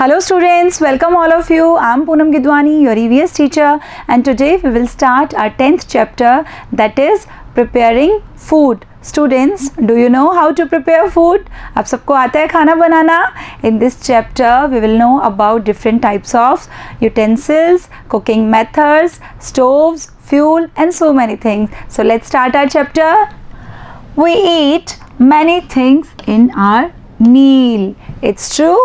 Hello students, welcome all of you. I am Poonam Gidwani, your EVS teacher, and today we will start our 10th chapter, that is preparing food. Students, do you know how to prepare food? आप सबको आता है खाना बनाना? In this chapter we will know about different types of utensils, cooking methods, stoves, fuel and so many things. So let's start our chapter. We eat many things in our meal. It's true.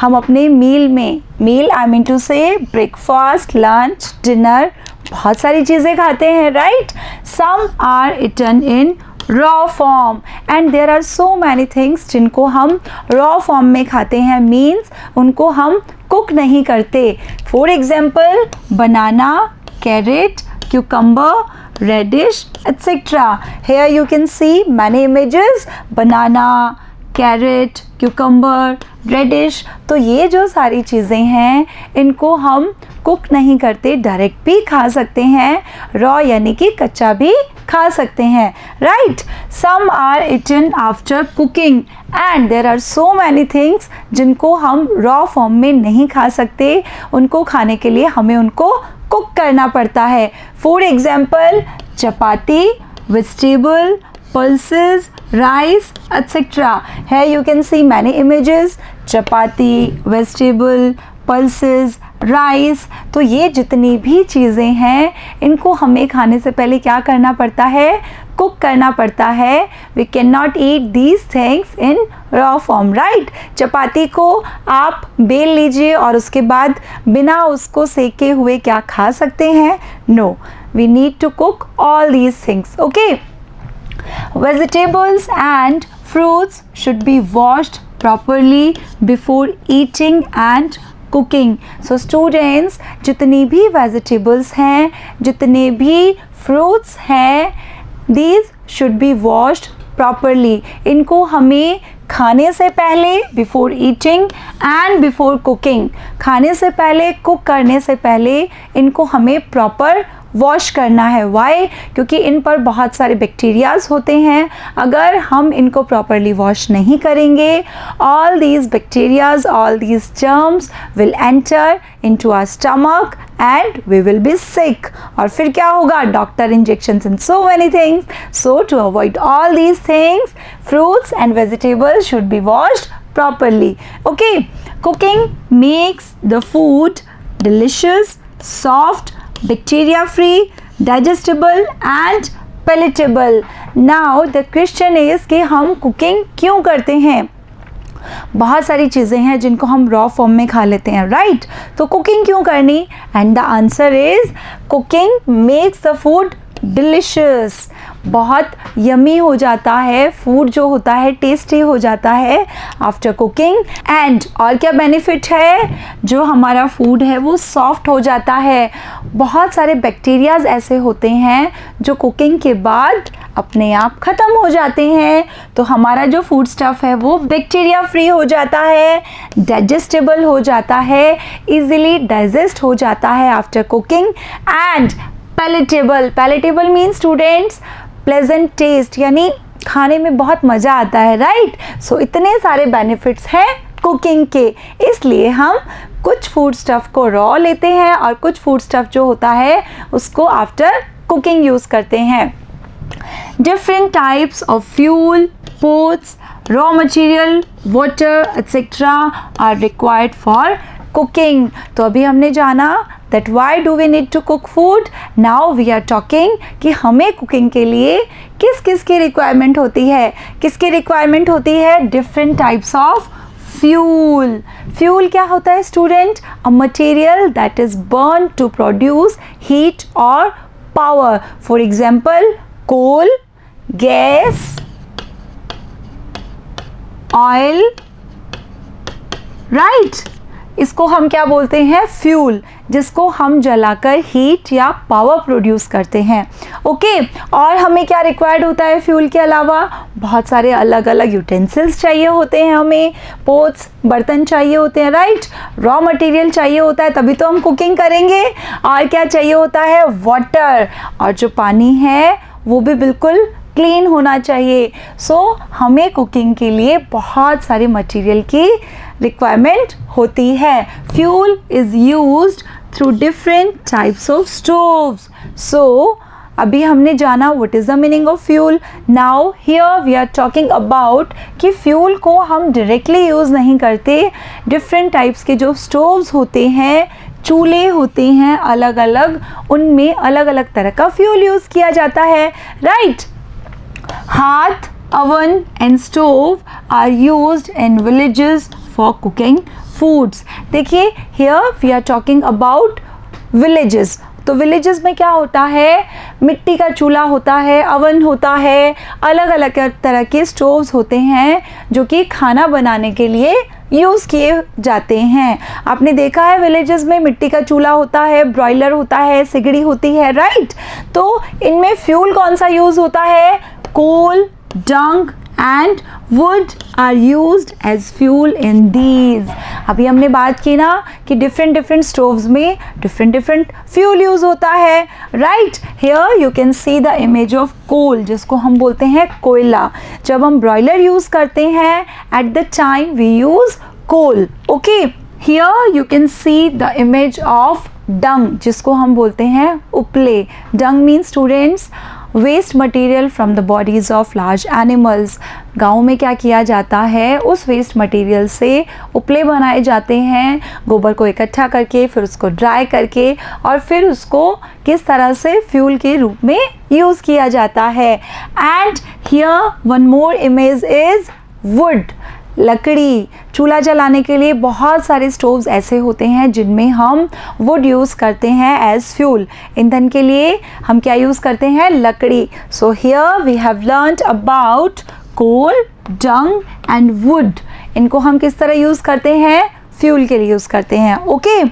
हम अपने meal में, meal I mean to say breakfast, lunch, dinner, बहुत सारी चीज़ें खाते हैं, right? Some are eaten in raw form and there are so many things जिनको हम रॉ फॉर्म में खाते हैं, मीन्स उनको हम कुक नहीं करते. For example banana, carrot, cucumber, radish, etc. Here you can see many images, banana, carrot, cucumber, radish. तो ये जो सारी चीज़ें हैं इनको हम कुक नहीं करते, डायरेक्ट भी खा सकते हैं, रॉ यानी कि कच्चा भी खा सकते हैं, right? Some are eaten after cooking and there are so many things जिनको हम रॉ फॉर्म में नहीं खा सकते, उनको खाने के लिए हमें उनको कुक करना पड़ता है. For example chapati, vegetable, pulses, rice, etc. Here you can see many images, chapati, vegetable, pulses, rice. तो ये जितनी भी चीज़ें हैं इनको हमें खाने से पहले क्या करना पड़ता है? कुक करना पड़ता है. We can not eat these things in raw form, right? चपाती को आप बेल लीजिए और उसके बाद बिना उसको सेके हुए क्या खा सकते हैं? No, we need to cook all these things. Okay. Vegetables and fruits should be washed properly before eating and cooking. So students, जितनी भी vegetables हैं, जितने भी fruits हैं, these should be washed properly. इनको हमें खाने से पहले, before eating and before cooking, खाने से पहले, कुक करने से पहले इनको हमें प्रॉपर वॉश करना है. वाई? क्योंकि इन पर बहुत सारे बैक्टीरियाज होते हैं. अगर हम इनको प्रॉपरली वॉश नहीं करेंगे, all these bacterias, all these germs will enter into our stomach and we will be sick. और फिर क्या होगा? Doctor injections and so many things. So to avoid all these things, fruits and vegetables should be washed properly. Okay, cooking makes the food delicious, soft, bacteria free, digestible and palatable. Now the question is कि हम cooking क्यों करते हैं? बहुत सारी चीज़ें हैं जिनको हम रॉ फॉर्म में खा लेते हैं, राइट? तो कुकिंग क्यों करनी? And the answer is cooking makes the food delicious. बहुत यमी हो जाता है फूड, जो होता है टेस्टी हो जाता है आफ्टर कुकिंग. एंड और क्या बेनिफिट है? जो हमारा फूड है वो सॉफ्ट हो जाता है. बहुत सारे बैक्टीरियाज ऐसे होते हैं जो कुकिंग के बाद अपने आप ख़त्म हो जाते हैं. तो हमारा जो फूड स्टफ़ है वो बैक्टीरिया फ्री हो जाता है, डाइजेस्टेबल हो जाता है, इजीली डाइजेस्ट हो जाता है after cooking. And palatable. Palatable mean students pleasant taste, यानी खाने में बहुत मज़ा आता है, राइट? सो इतने सारे बेनिफिट्स हैं कुकिंग के, इसलिए हम कुछ फूड स्टफ़ को रॉ लेते हैं और कुछ फूड स्टफ़ जो होता है उसको आफ्टर कुकिंग यूज़ करते हैं. Different types of fuel, pots, raw material, water, etc. are required for cooking. तो अभी हमने जाना that why do we need to cook food. Now we are talking कि हमें कुकिंग के लिए किस किस की रिक्वायरमेंट होती है. किसकी रिक्वायरमेंट होती है? Different types of fuel. Fuel क्या होता है student? A material that is burned to produce heat or power. For example, coal, gas, oil, right? इसको हम क्या बोलते हैं? फ्यूल, जिसको हम जलाकर हीट या पावर प्रोड्यूस करते हैं. ओके. और हमें क्या रिक्वायर्ड होता है फ्यूल के अलावा? बहुत सारे अलग अलग यूटेंसिल्स चाहिए होते हैं हमें, पोट्स, बर्तन चाहिए होते हैं, राइट? रॉ मटेरियल चाहिए होता है, तभी तो हम कुकिंग करेंगे. और क्या चाहिए होता है? वाटर. और जो पानी है वो भी बिल्कुल क्लीन होना चाहिए। सो हमें कुकिंग के लिए बहुत सारे मटेरियल की रिक्वायरमेंट होती है। Fuel is used through different types of stoves. So अभी हमने जाना what is the meaning of fuel. Now here we are talking about कि फ्यूल को हम डायरेक्टली यूज़ नहीं करते। डिफरेंट टाइप्स के जो स्टोव्स होते हैं, चूल्हे होते हैं अलग अलग, उनमें अलग अलग तरह का फ्यूल यूज़ किया जाता है, राइट। हाथ, oven and stove are used in villages for cooking foods। देखिए here we are talking about villages। तो विलेजेस में क्या होता है, मिट्टी का चूल्हा होता है, अवन होता है, अलग अलग तरह के स्टोव्स होते हैं जो कि खाना बनाने के लिए यूज़ किए जाते हैं। आपने देखा है विलेजेस में मिट्टी का चूल्हा होता है, ब्रॉयलर होता है, सिगड़ी होती है, राइट। तो इनमें फ्यूल कौन सा यूज़ होता है, कोल, डंग and wood are used as fuel in these। अभी हमने बात की ना कि डिफरेंट स्टोव्स में डिफरेंट फ्यूल यूज़ होता है, right. Here you can see the image of coal, जिसको हम बोलते हैं कोयला। जब हम ब्रॉयलर यूज़ करते हैं at the time we use coal, okay. Here you can see the image of dung, जिसको हम बोलते हैं उपले। Dung means students waste material from the bodies of large animals. गाँव में क्या किया जाता है, उस वेस्ट मटेरियल से उपले बनाए जाते हैं, गोबर को इकट्ठा करके, फिर उसको ड्राई करके, और फिर उसको किस तरह से फ्यूल के रूप में यूज़ किया जाता है। And here one more image is would, लकड़ी। चूल्हा जलाने के लिए बहुत सारे स्टोव्स ऐसे होते हैं जिनमें हम वुड यूज़ करते हैं एज फ्यूल। ईंधन के लिए हम क्या यूज़ करते हैं, लकड़ी। So here we have learned about coal, dung and wood. इनको हम किस तरह यूज़ करते हैं, फ्यूल के लिए यूज़ करते हैं, okay.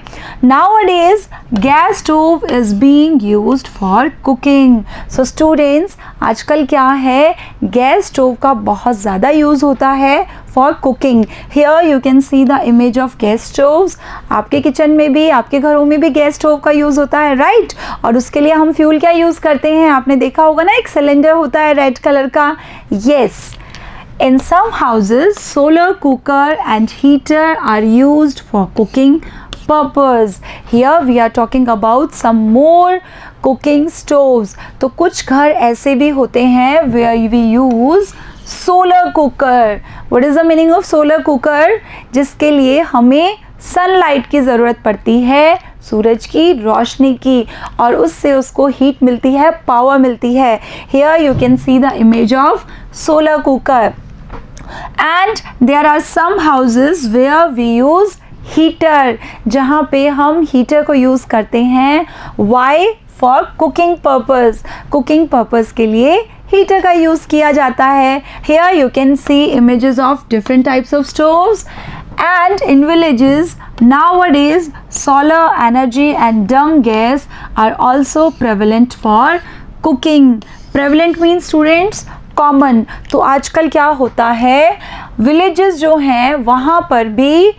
Nowadays gas stove is being used for cooking. So students आजकल क्या है, गैस स्टोव का बहुत ज़्यादा यूज़ होता है for cooking. Here you can see the image of gas stoves. आपके किचन में भी, आपके घरों में भी गैस स्टोव का यूज़ होता है, राइट। और उसके लिए हम फ्यूल क्या यूज़ करते हैं, आपने देखा होगा ना, एक सिलेंडर होता है रेड कलर का, yes. In some houses, solar cooker and heater are used for cooking purpose. Here we are talking about some more cooking stoves. तो कुछ घर ऐसे भी होते हैं where we use solar cooker. What is the meaning of solar cooker? जिसके लिए हमें सनलाइट की ज़रूरत पड़ती है, सूरज की रोशनी की, और उससे उसको हीट मिलती है, पावर मिलती है। Here you can see the image of solar cooker. And there are some houses where we use heater, जहाँ पे हम हीटर को यूज़ करते हैं। Why? For cooking purpose। Cooking purpose के लिए हीटर का यूज़ किया जाता है। Here you can see images of different types of stoves। And in villages nowadays solar energy and dung gas are also prevalent for cooking। Prevalent means students common. तो आजकल क्या होता है, विलेजेस जो हैं वहाँ पर भी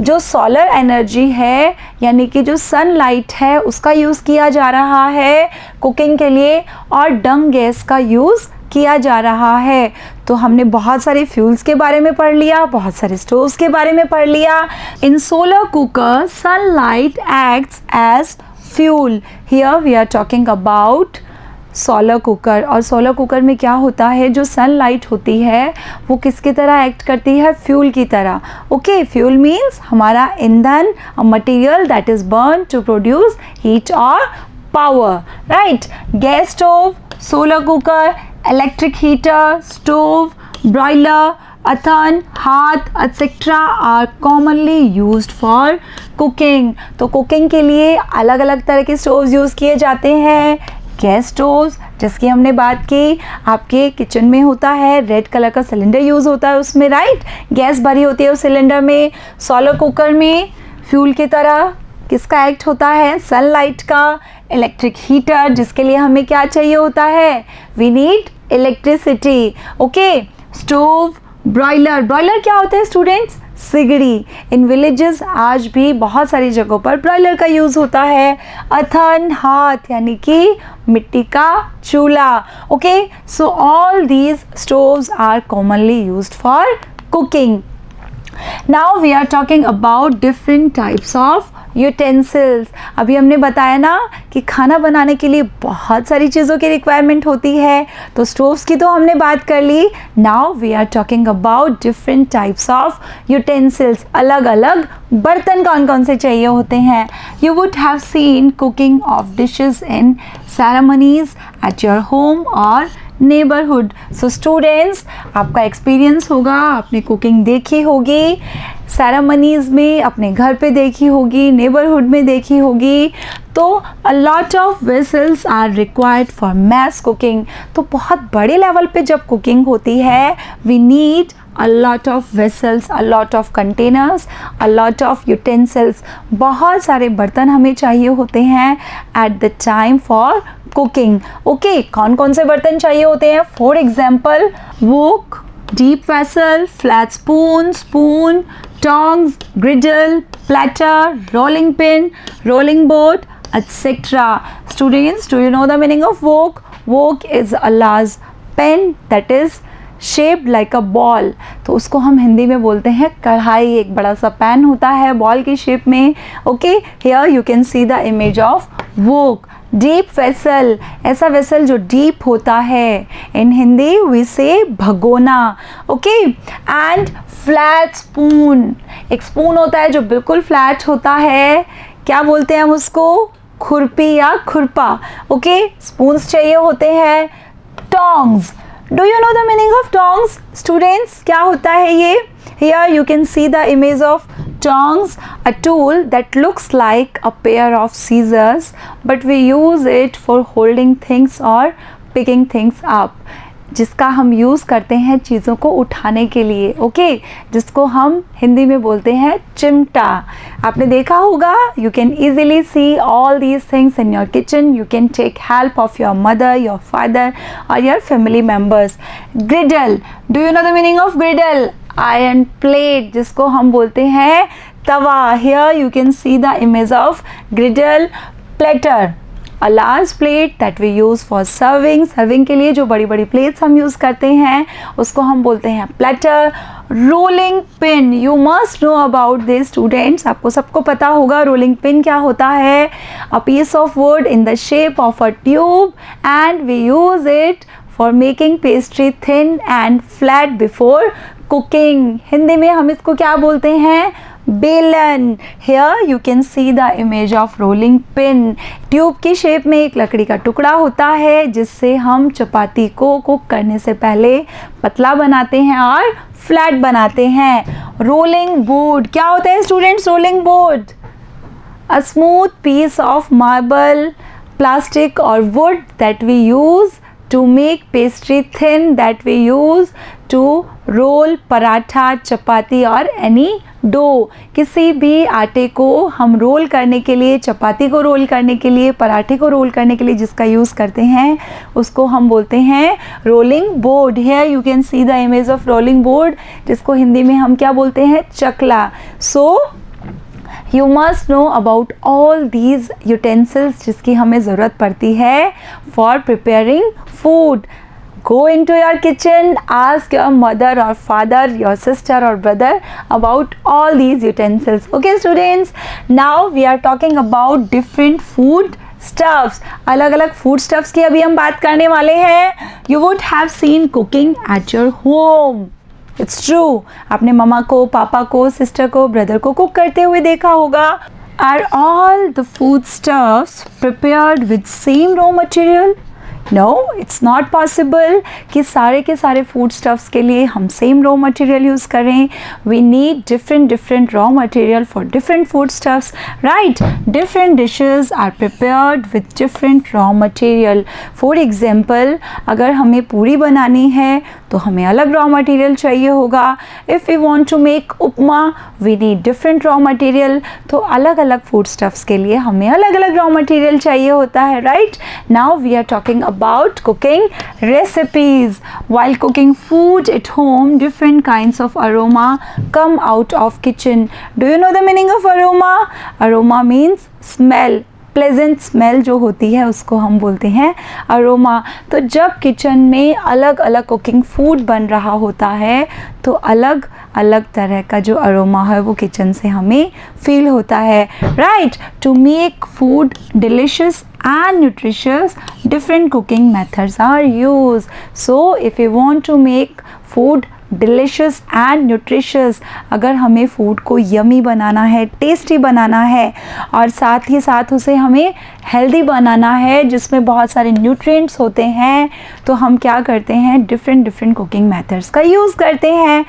जो सोलर एनर्जी है, यानी कि जो सनलाइट है, उसका यूज़ किया जा रहा है कुकिंग के लिए, और डंग गैस का यूज़ किया जा रहा है। तो हमने बहुत सारे फ्यूल्स के बारे में पढ़ लिया, बहुत सारे स्टोव्स के बारे में पढ़ लिया। In solar cooker sunlight acts as fuel. Here we are talking about solar cooker. और सोलर कुकर में क्या होता है, जो सनलाइट होती है वो किसकी तरह एक्ट करती है, फ्यूल की तरह, ओके। फ्यूल मीन्स हमारा ईंधन, a material that is burn to produce heat और power, right. Gas stove, solar cooker, electric heater, stove, broiler, अथन, हाथ etc. Are commonly used for cooking. तो कुकिंग के लिए अलग अलग तरह के स्टोव्स यूज़ किए जाते हैं। गैस स्टोव्स जिसकी हमने बात की, आपके किचन में होता है, रेड कलर का सिलेंडर यूज़ होता है उसमें, राइट। गैस भरी होती है उस सिलेंडर में। सोलर कुकर में फ्यूल की तरह किसका एक्ट होता है, सनलाइट का। इलेक्ट्रिक हीटर जिसके लिए हमें क्या चाहिए होता है, we need electricity, okay. Stove, broiler. Broiler क्या होता है स्टूडेंट्स, सिगड़ी। इन विलेजेस आज भी बहुत सारी जगहों पर ब्रॉयलर का यूज़ होता है। अथन, हाथ, यानी कि मिट्टी का चूल्हा. Okay, so all these stoves are commonly used for cooking. Now we are talking about different types of utensils. अभी हमने बताया ना कि खाना बनाने के लिए बहुत सारी चीज़ों की रिक्वायरमेंट होती है, तो स्टोव्स की तो हमने बात कर ली. Now we are talking about different types of utensils. अलग अलग बर्तन कौन कौन से चाहिए होते हैं. You would have seen cooking of dishes in ceremonies at your home और नेबरहुड. सो स्टूडेंट्स, आपका एक्सपीरियंस होगा, आपने कुकिंग देखी होगी, सेरेमनीज़ में अपने घर पे देखी होगी, नेबरहुड में देखी होगी. तो a lot of vessels are required for mass cooking. तो बहुत बड़े लेवल पे जब कुकिंग होती है, we need a lot of vessels, a lot of containers, a lot of utensils. बहुत सारे बर्तन हमें चाहिए होते हैं at the time for cooking. Okay, कौन कौन से बर्तन चाहिए होते हैं? For example, wok, deep vessel, flat spoon, tongs, griddle, platter, rolling pin, rolling board, etc. Students, do you know the meaning of wok? Wok is a large pan that is shaped like a ball. तो उसको हम हिंदी में बोलते हैं कढ़ाई. एक बड़ा सा पैन होता है बॉल की शेप में. Okay, here you can see the image of woke. Deep vessel, ऐसा वेसल जो डीप होता है. इन हिंदी वी से भगोना. Okay, and flat spoon. एक स्पून होता है जो बिल्कुल फ्लैट होता है. क्या बोलते हैं हम उसको? खुरपी या खुरपा. ओके, स्पून्स चाहिए होते हैं. Tongs. Do you know the meaning of tongs, students? क्या होता है ये? Here you can see the image of tongs, a tool that looks like a pair of scissors, but we use it for holding things or picking things up. जिसका हम use करते हैं चीज़ों को उठाने के लिए. ओके, जिसको हम हिंदी में बोलते हैं चिमटा. आपने देखा होगा, you can easily see all these things in your kitchen. You can take help of your mother, your father और your family members. Griddle. Do you know the meaning of griddle? Iron plate, जिसको हम बोलते हैं तवा. Here you can see the image of griddle. Platter, a large plate that we use for serving के लिए जो बड़ी बड़ी प्लेट्स हम यूज़ करते हैं उसको हम बोलते हैं platter. Rolling pin, you must know about this students. आपको सबको पता होगा रोलिंग पिन क्या होता है. A piece of wood in the shape of a tube and we use it for making pastry thin and flat before cooking. Hindi में हम इसको क्या बोलते हैं? बेलन. Here you can see the image of rolling pin. Tube की shape में एक लकड़ी का टुकड़ा होता है जिससे हम चपाती को कुक करने से पहले पतला बनाते हैं और फ्लैट बनाते हैं. Rolling board. क्या होता है students rolling board? A smooth piece of marble, plastic और wood that we use to make pastry thin, that we use to roll paratha, chapati और any डो. किसी भी आटे को हम रोल करने के लिए, चपाती को रोल करने के लिए, पराठे को रोल करने के लिए जिसका यूज़ करते हैं उसको हम बोलते हैं rolling board. Here you can see the image of rolling board, जिसको हिंदी में हम क्या बोलते हैं? चकला. सो you must know about all these utensils जिसकी हमें ज़रूरत पड़ती है for preparing food. Go into your kitchen, ask your mother or father, your sister or brother about all these utensils. Okay students, now we are talking about different food stuffs. अलग अलग food stuffs की अभी हम बात करने वाले हैं. You would have seen cooking at your home. It's true. आपने ममा को, पापा को, सिस्टर को, ब्रदर को कुक करते हुए देखा होगा. Are all the food stuffs prepared with same raw material? No, it's not possible कि सारे के सारे फूड स्टफ्स के लिए हम सेम रॉ मटेरियल यूज़ करें. We need different raw material for different food stuffs, right? Different dishes are prepared with different raw material. For example, अगर हमें पूरी बनानी है तो हमें अलग रॉ मटेरियल चाहिए होगा. If we want to make upma, we need different raw material. तो अलग अलग फूड स्टफ्स के लिए हमें अलग अलग रॉ मटेरियल चाहिए होता है, right? Now we are talking about cooking recipes. While cooking food at home, different kinds of aroma come out of kitchen. Do you know the meaning of aroma? Aroma means smell. Pleasant smell जो होती है उसको हम बोलते हैं aroma. तो जब kitchen में अलग अलग कुकिंग फूड बन रहा होता है तो अलग अलग तरह का जो अरोमा है वो किचन से हमें फील होता है, right. To make food delicious and nutritious, different cooking methods are used. So if you want to make food delicious and nutritious, अगर हमें फूड को यमी बनाना है, टेस्टी बनाना है और साथ ही साथ उसे हमें हेल्दी बनाना है जिसमें बहुत सारे न्यूट्रिएंट्स होते हैं, तो हम क्या करते हैं, डिफरेंट कुकिंग मेथड्स का यूज़ करते हैं।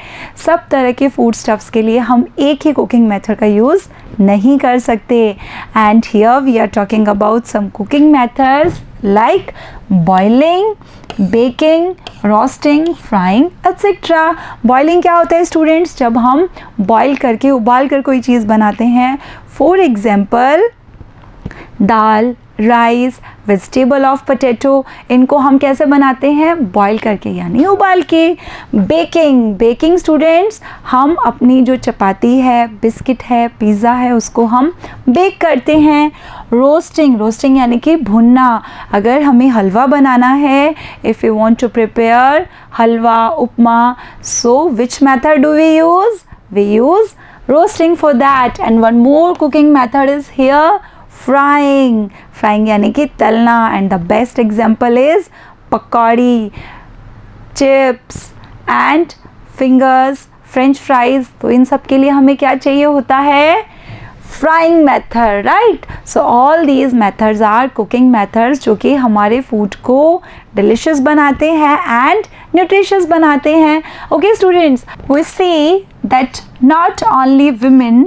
सब तरह के फूड स्टफ्स के लिए हम एक ही कुकिंग मेथड का यूज़ नहीं कर सकते। And here we are talking about some cooking methods like boiling, baking, roasting, frying etcetera. Boiling क्या होता है स्टूडेंट्स? जब हम बॉयल करके, उबाल कर कोई चीज़ बनाते हैं, for example dal, rice, vegetable of potato, इनको हम कैसे बनाते हैं? बॉईल करके यानी उबाल के। बेकिंग स्टूडेंट्स, हम अपनी जो चपाती है, बिस्किट है, पिज़्ज़ा है, उसको हम बेक करते हैं। रोस्टिंग यानी कि भुनना, अगर हमें हलवा बनाना है, if you want to prepare halwa, upma, so which method do we use? We use roasting for that. And one more cooking method is here frying यानी कि तलना। And the best example is pakodi, chips and fingers, French fries. तो इन सब के लिए हमें क्या चाहिए होता है? Frying method, right. So all these methods are cooking methods जो कि हमारे फूड को डिलिशियस बनाते हैं एंड न्यूट्रिशियस बनाते हैं। Okay students, we see that not only women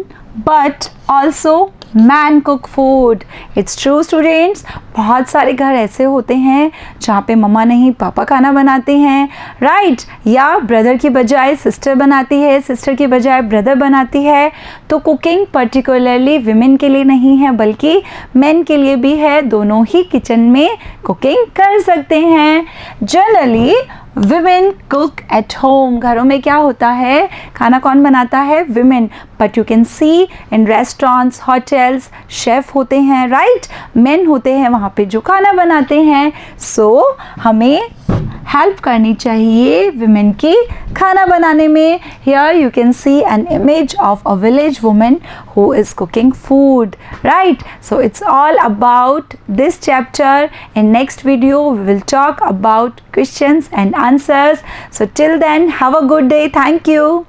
but also man cook food. It's true students, बहुत सारे घर ऐसे होते हैं जहाँ पे मम्मा नहीं पापा खाना बनाते हैं, राइट। या ब्रदर की बजाय सिस्टर बनाती है, सिस्टर की बजाय ब्रदर बनाती है। तो कुकिंग पर्टिकुलरली विमेन के लिए नहीं है बल्कि मेन के लिए भी है, दोनों ही किचन में कुकिंग कर सकते हैं। Generally women cook at home, घरों में क्या होता है, खाना कौन बनाता है? Women. But you can C in restaurants, hotels, chef होते हैं, राइट। मेन होते हैं वहाँ पे जो खाना बनाते हैं। सो हमें हेल्प करनी चाहिए विमेन की खाना बनाने में। Here you can see an image of a village woman who is cooking food, right? So it's all about this chapter. In next video we will talk about questions and answers. So till then, have a good day. Thank you.